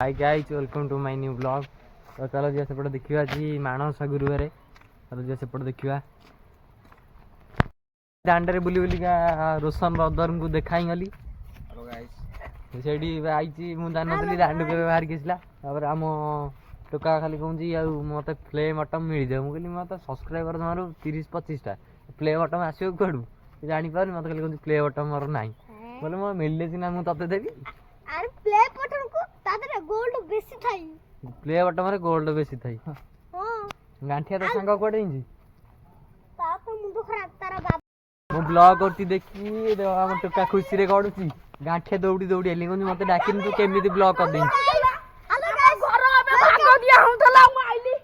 Hi guys, welcome to my new blog. तो चलो जी सेपटे देखा आज माणसा गुरुवार। चलो जी सेपटे देखा दांडे बुली बुलिका रोशन ब्रदर को देखाई गली से आई मुझे दांडू के बाहर किसला आम टोका खाली कहूँ मत प्ले बटन मिल जाए। मुझे मत सब्सक्राइबर तुम्हारे 30-25टा प्ले बटन आसो कड़ू जापार मत खाली कहूँ प्ले बटन मोर ना बोले मोर मिलले सीना मुझे देवी प्ले बटन को तादरे गोल्ड बेसी थाई प्ले बटन रे गोल्ड बेसी थाई। हां गांठिया तो सांग कोडे हिंजी ता तो मुंडो खराब तारा बाप मो ब्लॉग करती देखी दे हम टोका खुशी रे गडुची गांठिया दौड़ी दौड़ी एली कोन मते डाकिन तू केमिति ब्लॉग कर देई हेलो गाइस घर अबे भाग दिया हम तला मु आइली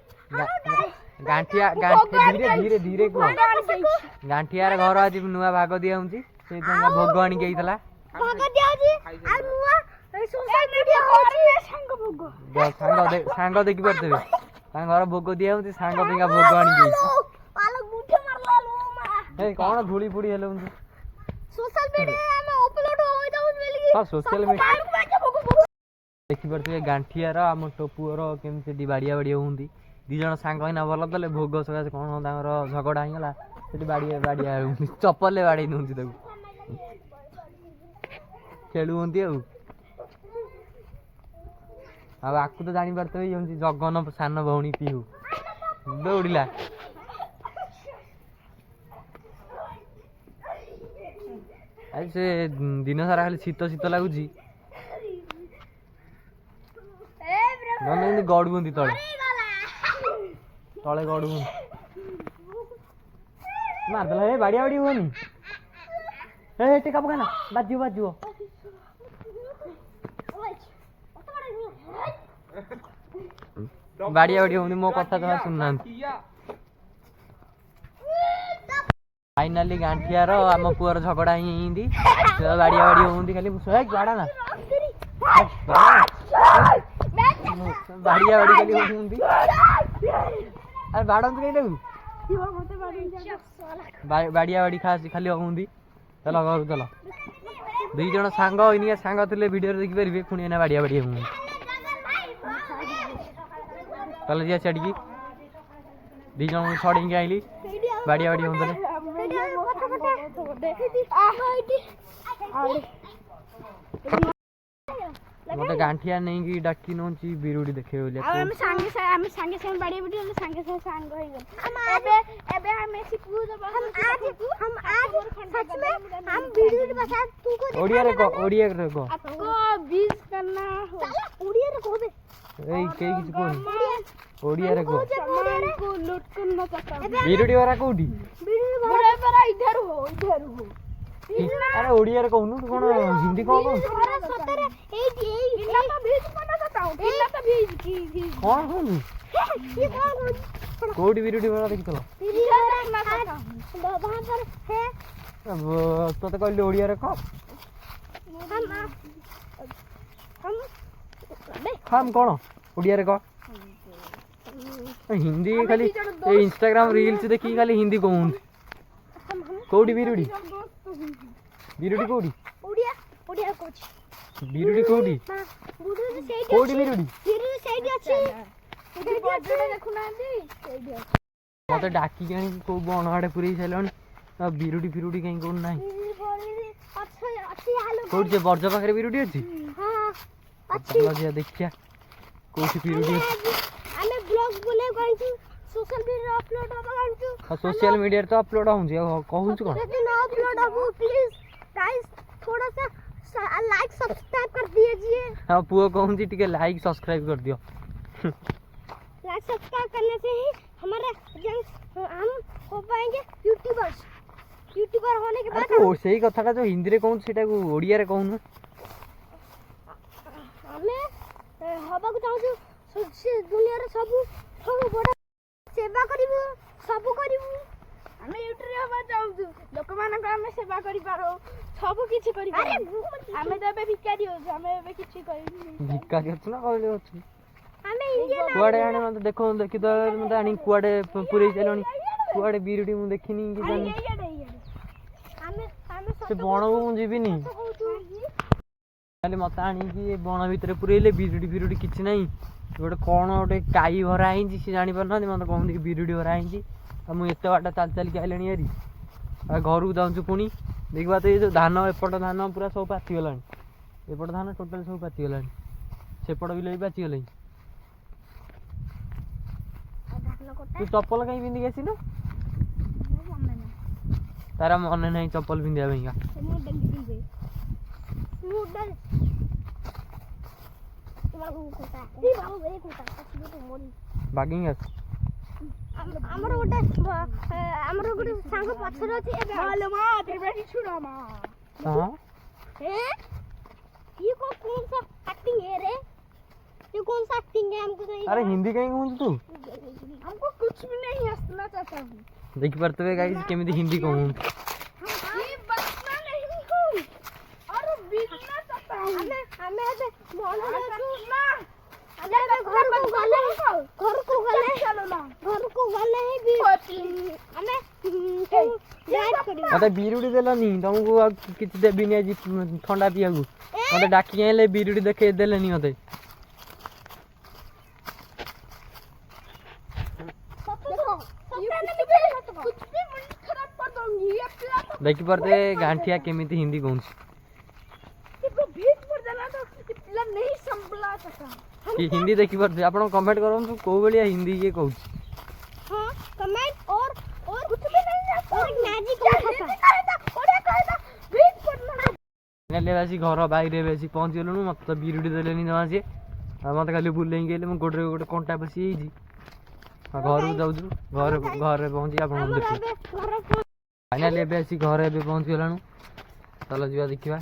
गांठिया गांठिया धीरे धीरे धीरे को गांठिया रे घर आज नुवा भाग दिया हुंची से भोग आनी गईतला भाग दिया जी आ नुवा सोशल मीडिया होची संग भोग सांग देखि परतेबे तां घर भोग दिया हुंची सांग बिगा भोग आनी गई पालक मुठे मारला लो मा ए कोन धूली पुड़ी हेले हुंची सोशल मीडिया में अपलोड होई जाउ बोली हां सोशल मीडिया देखि परतेबे गांठिया रो हम टोपु रो केमसे डी बाड़िया बाड़िया हुंदी दी जण सांग इना भल दले भोग सका कोन तांगर झगड़ा हिगला सेठी बाड़िया बाड़िया चप्पल ले बाड़ी नहुंची ताकू खेलु हुंती आकु तो जानी पारते जगन सान भौणी पीहू दौड़िला आज से दिन सारा खाली शीत शीत लगुच गड़ू तले तले गड़ू मारदेला हे बाड़िया बाड़ी हुनी हे टेका पकाना बाजियो बाजियो बाड़िया बाड़ी होनी मो कथा तो सुनना फाइनाली गांठिया रो आम पुअर झगड़ा हिंदी बाड़िया बाड़ी होंदी खाली गाड़ा ना बाड़िया बाड़ी खाली होंदी अरे बाड़न तो कहीं बाड़िया बाड़ी खास खाली होंदी। चलो घर चलो दुई जन सांग इनिया सांग थे वीडियो देखि पारे पुणी एना बाड़िया बाड़ी होंदी। चल जी चढ़ी दी जन छड़ी आईली बाड़िया बाड़ी होंदे मते गांठिया नहीं की डाकी नोची बिरुडी देखे बोले हम संगे बाड़िया बाड़ी संगे सांग होई गए एबे हम सिखबू हम आज सच में हम वीडियो बता तू को ओडिया रे को आपको 20 करना हो ओडिया रे को बे ए के किछ कोन ओडिया रे को सामान को लूट करना चाहता हूं बिरुडी वाला कोठी बड़ा बड़ा इधर हो अरे ओडिया रे कहनु कोन हिंदी कहू सतरे ए इना तो बीज बना चाहता हूं इना तो बीज की कौन कहनु ये कौन कोठी बिरुडी वाला देखि चलो वहां पर है अब तो कहले ओडिया रे कह हम कौन ओडिया रे कह हिंदी खाली इंस्टाग्राम रील्स देखी खाली हिंदी कहूं कोठी बिरुडी बिरुडी कोठी ओडिया ओडिया कोच बिरुडी कोठी बुडू सेडी कोठी बिरुडी बिरुडी सेडी अछि बिरुडी बडडे देखुना सेडी मते डाकी जानी को बण आडे पुरी सैलनी बिरुडी फिरुडी कहीं कोन नाही अच्छी हालो कोठी जे बर्ज पाखरे बिरुडी अछि हां अच्छी लजिया देखिया कोठी बिरुडी हमें ब्लॉग बोले कहू सोशल मीडिया अपलोड करछु हां सोशल मीडिया तो अपलोड होउछ कहू छु कोन लेकिन अपलोड हो प्लीज गाइस थोड़ा सा लाइक सब्सक्राइब कर दीजिए। हां पुओ कहूं जी टिके लाइक सब्सक्राइब कर दियो लाइक सब्सक्राइब करने से ही हमारे हम हो पाएंगे यूट्यूबर होने के बाद ओ सही कथाटा जो हिंदी रे कहूं सेटा को ओडिया रे कहूं हमें हबा को चाहू से दुनिया रे सब बड़ा सेवा करिवु सब करिवु हमें यूट्यूबर हबा चाहू लोक मान का हमें सेवा करि पारो सब किछि करि पारो हमें तो बे भिखारी हो हमें बे किछि करि भिखारी छ ना कहले अछि हमें इंडियन कुआडे आने मते देखो देखि तो मते आनी कुआडे पुरै चलनी कुआडे बिरुडी मु देखिनी कि जानी हमें से बणो मु जीबिनी ଖାଲି ମତେ ଆଣିକି ବଣ ଭିତରେ ପୁରେଇଲେ ବିରୁଡ଼ି ଫିରୁଡ଼ି କିଛି ନାହିଁ ଗୋଟେ କ'ଣ ଗୋଟେ କାଇ ଭରା ହେଇଛି ସେ ଜାଣିପାରୁନାହାନ୍ତି ମୋତେ କହନ୍ତି କି ବିରୁଡ଼ି ଭରା ହେଇଛି ଆଉ ମୁଁ ଏତେ ବାଟ ଚାଲି ଚାଲିକି ଆଇଲାଣି ହେରି ଆଉ ଘରକୁ ଯାଉଛୁ ପୁଣି ଦେଖିବା ତ ଏ ଯେଉଁ ଧାନ ଏପଟ ଧାନ ପୁରା ସବୁ ପାଚିଗଲାଣି ଏପଟ ଧାନ ଟୋଟାଲ୍ ସବୁ ପାଚିଗଲାଣି ସେପଟ ବିଲ ବି ପାଚିଗଲାଣି ତୁ ଚପଲ କାହିଁ ପିନ୍ଧିକି ଆସିଲୁ ତାର ମନେ ନାହିଁ ଚପଲ ପିନ୍ଧିବା ପାଇଁକା ବାଗିଂ ଆସ ଆମର ଗୋଟେ ସାଙ୍ଗ ପଛରେ ଅଛି ଏବେ हाँ ये कौन सा एक्टिंग है रे ये कौन सा एक्टिंग है हमको नहीं अरे हिंदी कहीं कहूँ तू हमको कुछ भी नहीं हंसना चाहता हूँ देखी पारते गाइस केमिति हिंदी कहूँ ये बचना नहीं हूँ और बीतना चाहता हूँ हमें ऐसे मौन ना अरे घर को गले चलो ना घर को गले ही भी हमें ड्राइव करियो मते बिरुडी देलनी तुमको किछ देबिनी आज ठंडा पियागु मते डाकी आइले बिरुडी देखे देलेनी मते देखी पारते गांठिया केमिति हिंदी कहूँ हिंदी देखी पारते आप कमेंट करूँ कौ भाया हिंदी ये कहूँ हाँ कमेंट और कुछ भी नहीं और मैजिक आसी घर बाहर आसी पहुँची गलुँ मत तो बिरुडी देलेनी जमा सी मत खाली बुलें गले मुझे गोटे गोटे कंटा पशि घर जाऊँ घर घर पहुँची आप फाइनाली एबे आसी घर एबे पहुँची गलाणु चलो जीवा देखिबा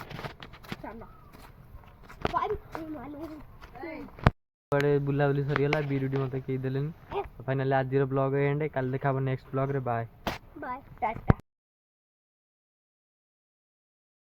बड़े बुला बुली सरीगला बिरुडी मत कही देलेनी फाइनाली आज ब्लॉग एंड काल देखा नेक्स्ट ब्लॉग रे बाय बाय टाटा।